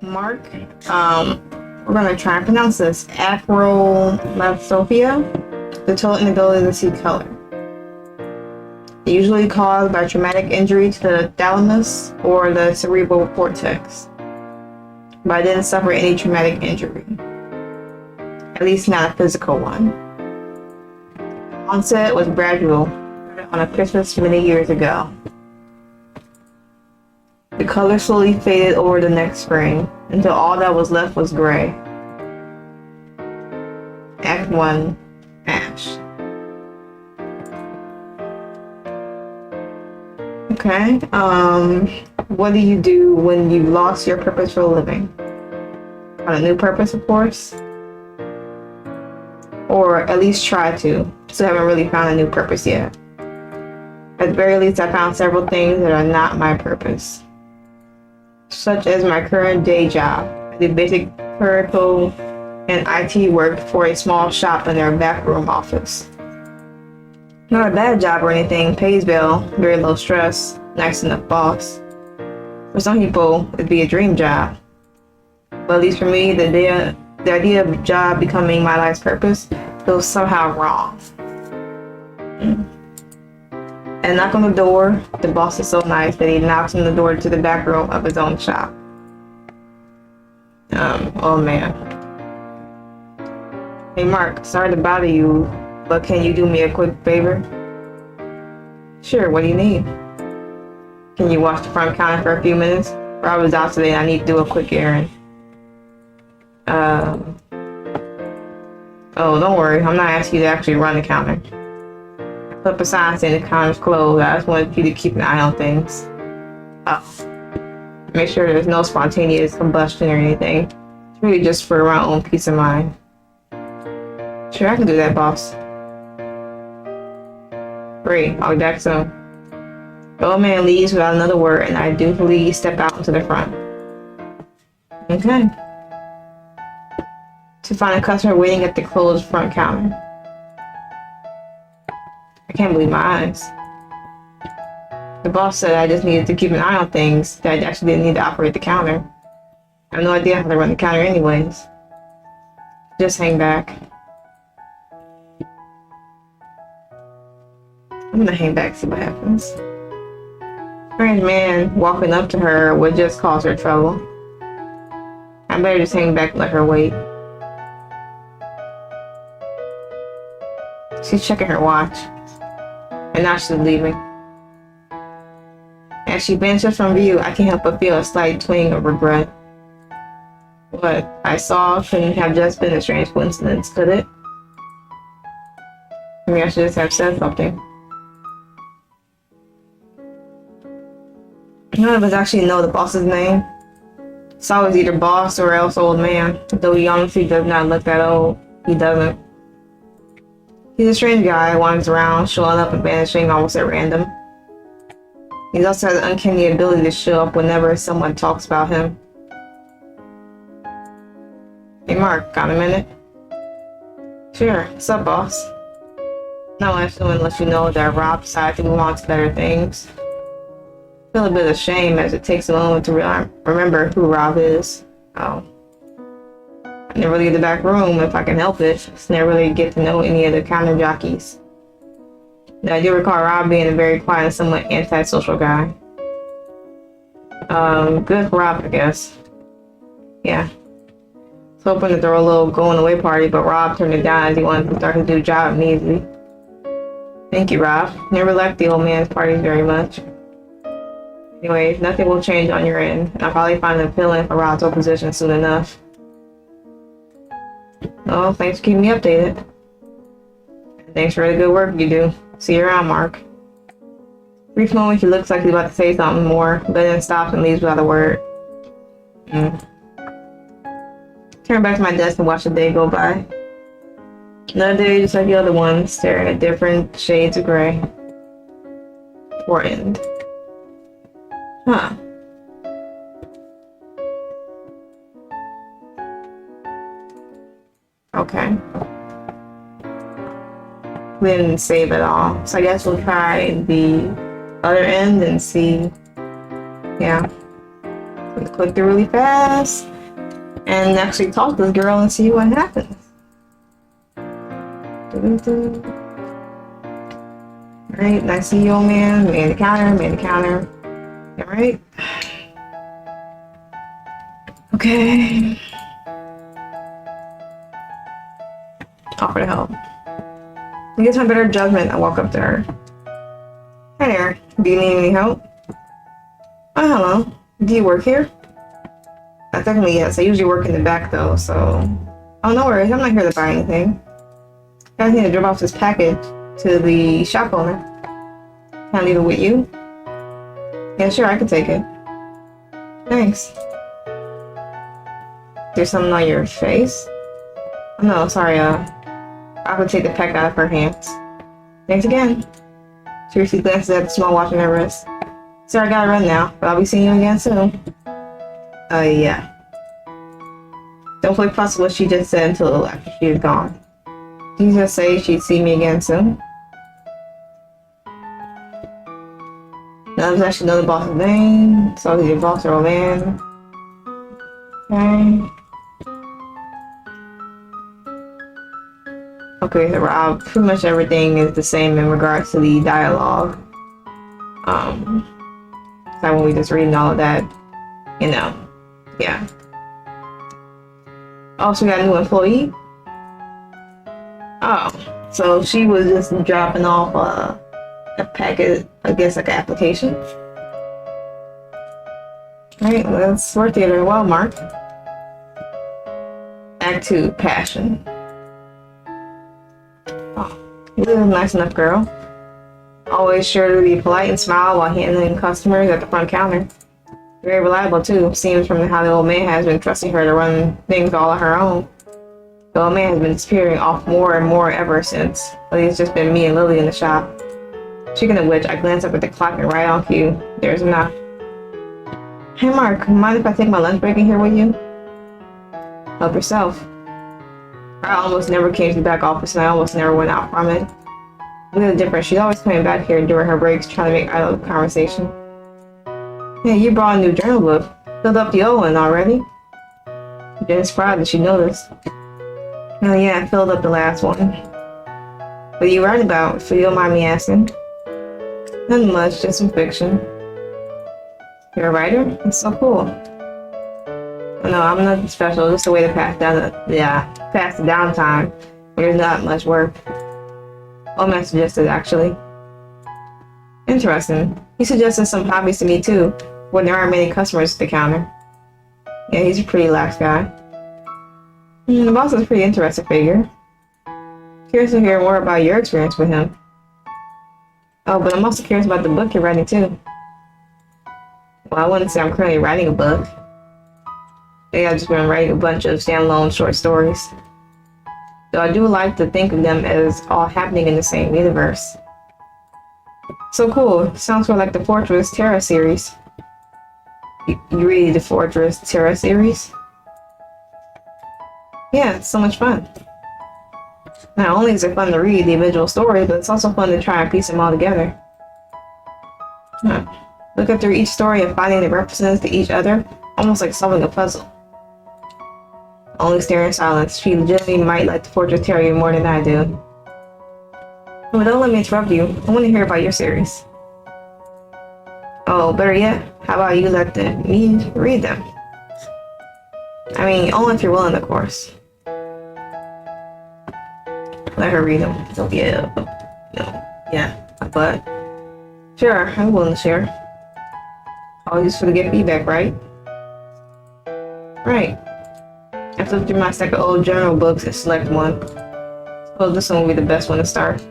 Mark. We're gonna try and pronounce this. Acromegalia, the total inability to see color. Usually caused by traumatic injury to the thalamus or the cerebral cortex, but I didn't suffer any traumatic injury, at least not a physical one. Onset was gradual on a Christmas many years ago. The color slowly faded over the next spring until all that was left was gray. Act 1, Ash. Okay, what do you do when you lost your purpose for a living? Find a new purpose, of course. Or at least try to. Still haven't really found a new purpose yet. At the very least, I found several things that are not my purpose. Such as my current day job. I did basic clerical and IT work for a small shop in their backroom office. Not a bad job or anything, pays well, very low stress, nice enough boss. For some people, it'd be a dream job. But at least for me, the idea of a job becoming my life's purpose feels somehow wrong. And knock on the door, the boss is so nice that he knocks on the door to the back room of his own shop. Oh man. Hey Mark, sorry to bother you, but can you do me a quick favor? Sure, what do you need? Can you watch the front counter for a few minutes? Rob is out today and I need to do a quick errand. Oh, don't worry, I'm not asking you to actually run the counter. I put up a sign saying the counter's closed. I just wanted you to keep an eye on things. Oh. Make sure there's no spontaneous combustion or anything. It's really just for my own peace of mind. Sure, I can do that, boss. Great, I'll be back soon. The old man leaves without another word, and I dutifully step out into the front. Okay. To find a customer waiting at the closed front counter. I can't believe my eyes. The boss said I just needed to keep an eye on things, that I actually didn't need to operate the counter. I have no idea how to run the counter anyways. Just hang back. I'm gonna hang back, see what happens. Strange man walking up to her would just cause her trouble. I better just hang back and let her wait. She's checking her watch. And now she's leaving. As she vanishes from view, I can't help but feel a slight twinge of regret. What I saw couldn't have just been a strange coincidence, could it? Maybe I should just have said something. None of us actually know the boss's name. It's always either boss or else old man, though he honestly does not look that old. He doesn't. He's a strange guy, wanders around, showing up and vanishing almost at random. He also has an uncanny ability to show up whenever someone talks about him. Hey Mark, got a minute? Sure, what's up boss? No, I just want to let you know that Rob decided to move on to better things. I feel a bit of shame as it takes a moment to remember who Rob is. Oh. I never leave the back room if I can help it. Just never really get to know any of the counter jockeys. I do recall Rob being a very quiet and somewhat antisocial guy. Good for Rob, I guess. Yeah. I was hoping to throw a little going away party, but Rob turned it down as he wanted to start his new job immediately. Thank you, Rob. Never liked the old man's parties very much. Anyways, nothing will change on your end, and I'll probably find an appealing for Rob's old position soon enough. Oh, thanks for keeping me updated. Thanks for the good work you do. See you around, Mark. Brief moment, he looks like he's about to say something more, but then stops and leaves without a word. Turn back to my desk and watch the day go by. Another day just like the other one, staring at different shades of gray. Or end. Huh. Okay. We didn't save it all, so I guess we'll try the other end and see. Yeah. Let's click through really fast and actually talk to this girl and see what happens. Alright, nice to see you, old man. Man the counter. Alright. Okay. Offer to help. Against my better judgment, I walk up to her. Hey there, do you need any help? Oh, hello. Do you work here? Technically, yes. I usually work in the back, though, so... Oh, no worries. I'm not here to buy anything. I just need to drop off this package to the shop owner. Can I leave it with you? Yeah, sure. I can take it. Thanks. There's something on your face? Oh, no, sorry. I would take the pack out of her hands. Thanks again. Seriously glances at the small watch on her wrist. Sorry, I gotta run now, but I'll be seeing you again soon. Yeah. Don't fully process what she just said until after she is gone. Did you just say she'd see me again soon? None of us actually know the boss's name, so he's your boss or old man. Okay, so pretty much everything is the same in regards to the dialogue. So when we just reading all of that, you know, yeah. Also, we got a new employee. Oh, so she was just dropping off a packet, I guess, like an application. Alright, let's work together. Well, Mark. Act 2, passion. Oh, you're a nice enough girl. Always sure to be polite and smile while handling customers at the front counter. Very reliable too. Seems from how the old man has been trusting her to run things all on her own. The old man has been disappearing off more and more ever since. But it's just been me and Lily in the shop. Speaking of which, I glance up at the clock and right on cue. There's enough. Hey Mark, mind if I take my lunch break in here with you? Help yourself. I almost never came to the back office and I almost never went out from it. Look at the difference. She's always coming back here during her breaks trying to make idle conversation. Yeah, you brought a new journal book. Filled up the old one already. Jen's proud that she noticed. Oh yeah, I filled up the last one. What are you writing about, if you don't mind me asking? Nothing much, just some fiction. You're a writer? That's so cool. Oh, no, I'm nothing special, just a way to pass the downtime. There's not much work. Old man suggested, actually. Interesting. He suggested some hobbies to me too, when there aren't many customers at the counter. Yeah, he's a pretty lax guy. The boss is a pretty interesting figure. Curious to hear more about your experience with him. Oh, but I'm also curious about the book you're writing too. Well, I wouldn't say I'm currently writing a book. Maybe I've just been writing a bunch of standalone short stories. Though I do like to think of them as all happening in the same universe. So cool. Sounds more like the Fortress Terra series. You read the Fortress Terra series? Yeah, it's so much fun. Not only is it fun to read the individual stories, but it's also fun to try and piece them all together. Looking through each story and finding the references to each other, almost like solving a puzzle. Only staring in silence. She legitimately might like the Fortress Terra more than I do. But don't let me interrupt you. I want to hear about your series. Oh, better yet, how about you let me read them? I mean, only if you're willing, of course. Let her read them. So but sure, I'm willing to share. All used for to get feedback, right? Right. I flipped through my stack of old journal books and select one. Suppose this one will be the best one to start.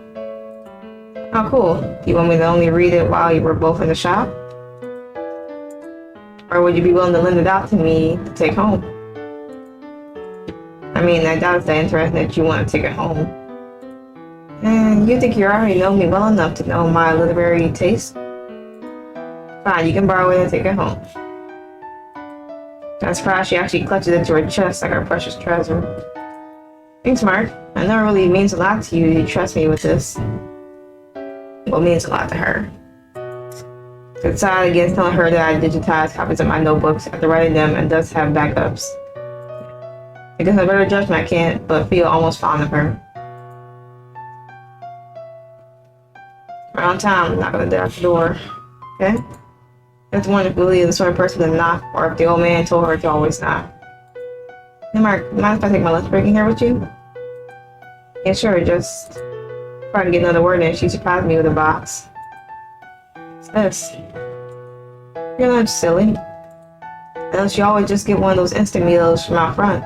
Oh, cool. Do you want me to only read it while you were both in the shop? Or would you be willing to lend it out to me to take home? I mean, I doubt it's that interesting that you want to take it home. And you think you already know me well enough to know my literary taste? Fine, you can borrow it and take it home. I'm surprised she actually clutches it to her chest like her precious treasure. Thanks, Mark. I know it really means a lot to you to trust me with this. Well, it means a lot to her. Decided against telling her that I digitized copies of my notebooks after writing them and thus have backups. Because of better judgment, I can't but feel almost fond of her. Around time, I'm not gonna knock the door. Okay? It's wonderful the sort of person to knock, or if the old man told her to always knock. Hey Mark, mind if I take my lunch break in here with you? Yeah, sure, just try to get another word in. She surprised me with a box. What's this? Your lunch, silly. Unless you always just get one of those instant meals from out front.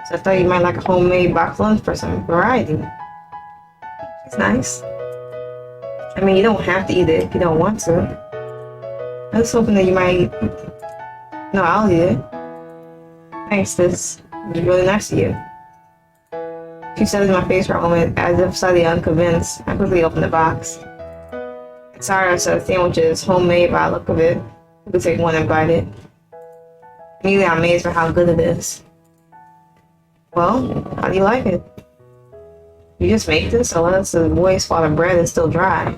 So I thought you might like a homemade box lunch for some variety. It's nice. I mean, you don't have to eat it if you don't want to. I was hoping that you might. No, I'll eat it. Thanks, this is really nice of you. She said in my face for a moment, as if slightly unconvinced. I quickly opened the box. Sorry, I said sandwiches, homemade by the look of it. You could take one and bite it. Immediately, I'm amazed by how good it is. Well, how do you like it? You just make this, unless the boy's father bread is still dry.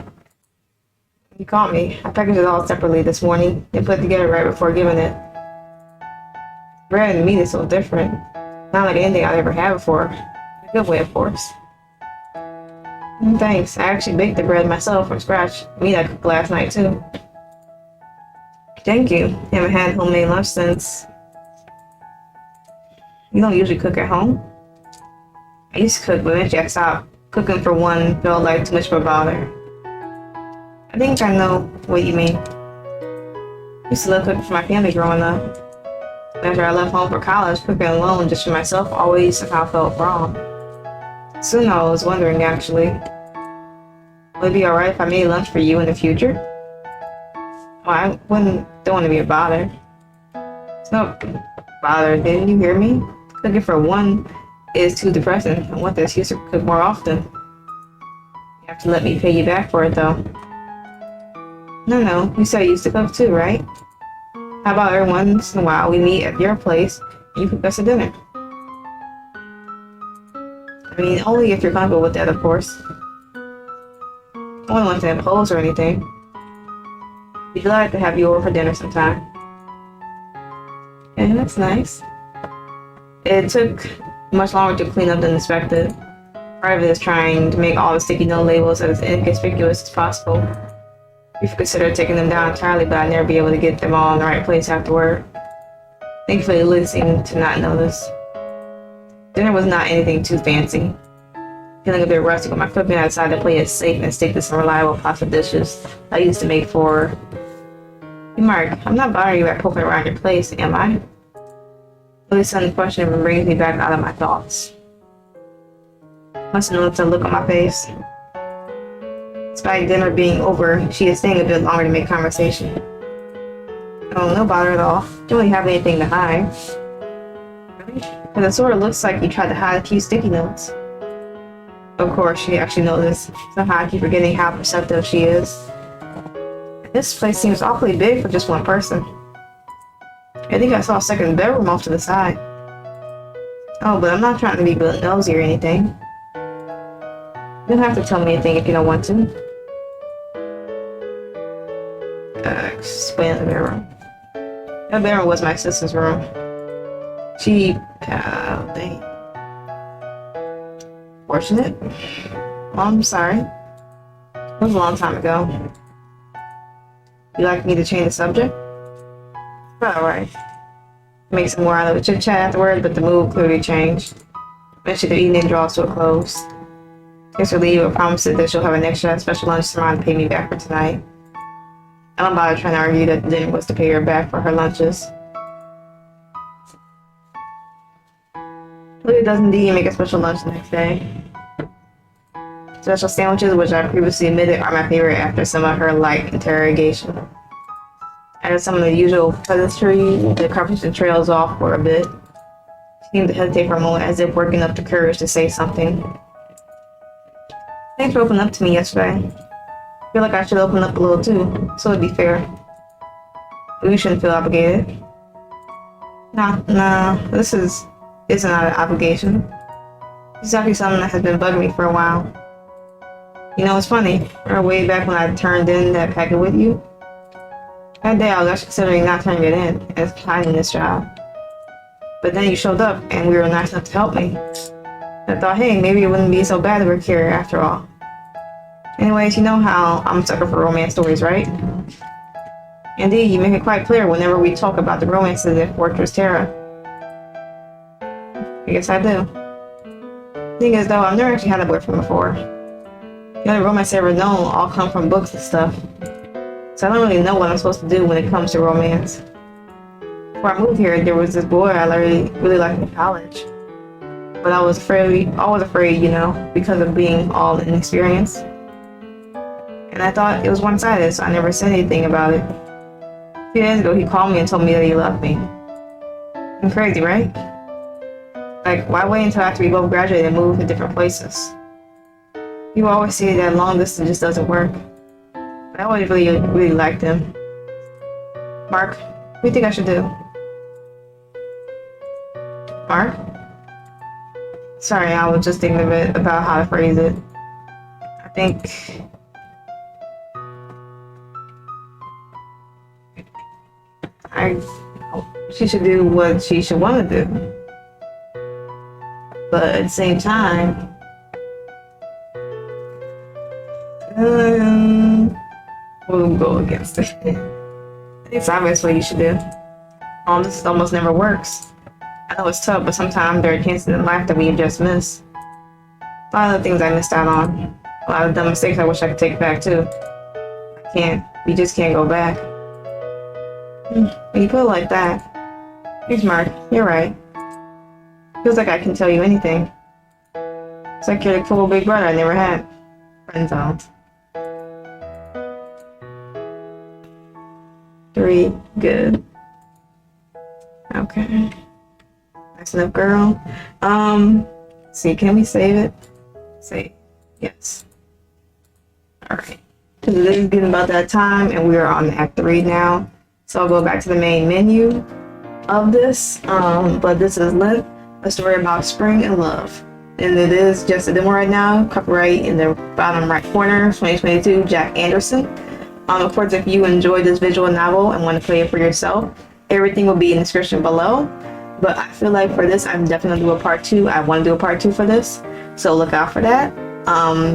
You caught me. I packaged it all separately this morning and put it together right before giving it. Bread and meat is so different. Not like anything I've ever had before. In a good way, of course. Thanks. I actually baked the bread myself from scratch. Meat I cooked last night, too. Thank you. Haven't had homemade lunch since... You don't usually cook at home? I used to cook, but eventually I stopped. Cooking for one felt like too much of a bother. I think I know what you mean. I used to love cooking for my family growing up. After I left home for college, cooking alone just for myself always somehow felt wrong. Soon I was wondering, actually, would it be alright if I made lunch for you in the future? Well, don't want to be a bother. It's no bother, didn't you hear me? Cooking for one is too depressing. I want this excuse to cook more often. You have to let me pay you back for it, though. No, you said you used to cook too, right? How about every once in a while we meet at your place and you cook us a dinner? I mean, only if you're comfortable with that, of course. I don't want to impose or anything. Be glad to have you over for dinner sometime. Okay, that's nice. It took much longer to clean up than expected. Part of it is trying to make all the sticky note labels as inconspicuous as possible. We've considered taking them down entirely, but I'd never be able to get them all in the right place afterward. Thankfully, Liz seemed to not notice. Dinner was not anything too fancy. Feeling a bit rusty with my cooking, I decided to play it safe and stick to some reliable pasta dishes I used to make for... Hey Mark, I'm not bothering you by poking around your place, am I? Lily's sudden question brings me back out of my thoughts. Must have noticed a look on my face. Despite dinner being over, she is staying a bit longer to make conversation. Oh, no bother at all. Don't really have anything to hide. Really? But it sort of looks like you tried to hide a few sticky notes. Of course, she actually noticed. Somehow I keep forgetting how perceptive she is. This place seems awfully big for just one person. I think I saw a second bedroom off to the side. Oh, but I'm not trying to be nosy or anything. You don't have to tell me anything if you don't want to. Explain the bedroom. That bedroom was my sister's room. She, fortunate. Well, I'm sorry. It was a long time ago. You like me to change the subject? Alright. Make some more out of a chit chat afterward, but the mood clearly changed. Eventually the evening draws to a close. Takes her leave but promises that she'll have an extra special lunch tomorrow to pay me back for tonight. I don't bother trying to argue that the dinner was to pay her back for her lunches. Lydia does indeed make a special lunch the next day. Special sandwiches, which I previously admitted are my favorite after some of her light interrogation. After some of the usual pleasantry, the conversation trails off for a bit. She seemed to hesitate for a moment as if working up the courage to say something. Thanks for opening up to me yesterday. I feel like I should open up a little too, so it'd be fair. But you shouldn't feel obligated. Nah, this isn't not an obligation. It's exactly something that has been bugging me for a while. You know, it's funny. Way back when I turned in that packet with you, That day I was actually considering not turning it in as finding this job. But then you showed up and we were nice enough to help me. I thought, hey, maybe it wouldn't be so bad to work here after all. Anyways, you know how I'm a sucker for romance stories, right? Indeed, you make it quite clear whenever we talk about the romances in Fortress Terra. I guess I do. Thing is though, I've never actually had a boyfriend before. The only romance I've ever known all come from books and stuff. So I don't really know what I'm supposed to do when it comes to romance. Before I moved here, there was this boy I really liked in college. But I was afraid, you know, because of being all inexperienced. And I thought it was one-sided, so I never said anything about it. A few days ago, he called me and told me that he loved me. I'm crazy, right? Like, why wait until after we both graduate and move to different places? People always say that long distance just doesn't work. But I always really liked him. Mark, what do you think I should do? Mark? Sorry, I was just thinking a bit about how to phrase it. I think she should do what she should want to do. But at the same time, we'll go against it. It's obvious what you should do. This almost never works. I know it's tough, but sometimes there are chances in life that we just miss. A lot of the things I missed out on. A lot of dumb mistakes I wish I could take back too. I can't. We just can't go back. When you put it like that, you're smart. You're right. Feels like I can tell you anything. It's like you're the cool big brother I never had. Friend zone. 3, good. Okay. Nice enough, girl. See, can we save it? Save. Yes. Alright. Because it is getting about that time, and we are on Act 3 now. So I'll go back to the main menu of this. But this is Lent, a story about spring and love. And it is just a demo right now. Copyright in the bottom right corner, 2022, Jack Anderson. Of course, if you enjoyed this visual novel and want to play it for yourself, everything will be in the description below. But I feel like for this, I'm definitely going to do a part 2. I want to do a part 2 for this. So look out for that.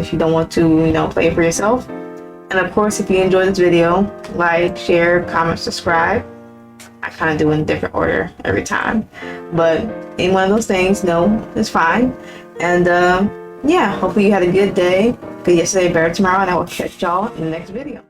If you don't want to, you know, play it for yourself. And of course, if you enjoyed this video, like, share, comment, subscribe. I kind of do in a different order every time. But any one of those things, no, it's fine. And yeah, hopefully you had a good day. Good yesterday, better tomorrow. And I will catch y'all in the next video.